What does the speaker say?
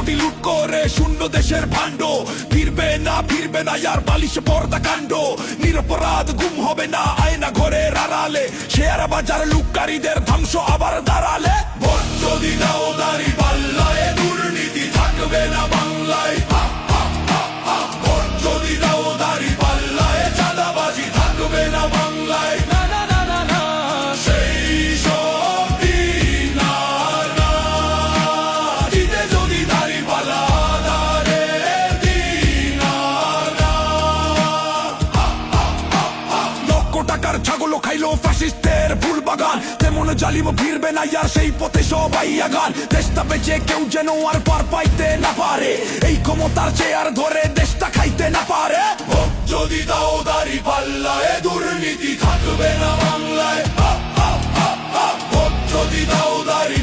কোটি লুট করে শূন্য দেশের ভাণ্ড। ফিরবে না ইয়ার বালিশ পর্দা কাণ্ড। নিরপরাধ গুম হবে না আয়না ঘরের আড়ালে। শেয়ার বাজার লুটকারীদের ধ্বংস আবার দাঁড়ালে। ভোট যদি দাও দাঁড়ি পাল্লায়, দুর্নীতি থাকবে না বাংলায়। ভোট যদি দাও দাঁড়ি পাল্লায়, চাঁদাবাজি থাকবে না বাংলায়। না না না না না, সেই সব দিন আর না। জিতে যদি দাঁড়ি পাল্লা টাকার ছাগলও খাইলো ফ্যাসিস্টের ফুল বাগান। তেমন জালিম ফিরবে না ইয়ার সেই পথে সবাই আগান। দেশটা বেঁচে কেউ যেন আর পার পাইতে না পারে, এই ক্ষমতার চেয়ার ধরে দেশটা খাইতে না পারে। ভোট যদি দাও দাঁড়ি পাল্লায়, দুর্নীতি থাকবে না বাংলায়। ভোট যদি দাও দাঁড়ি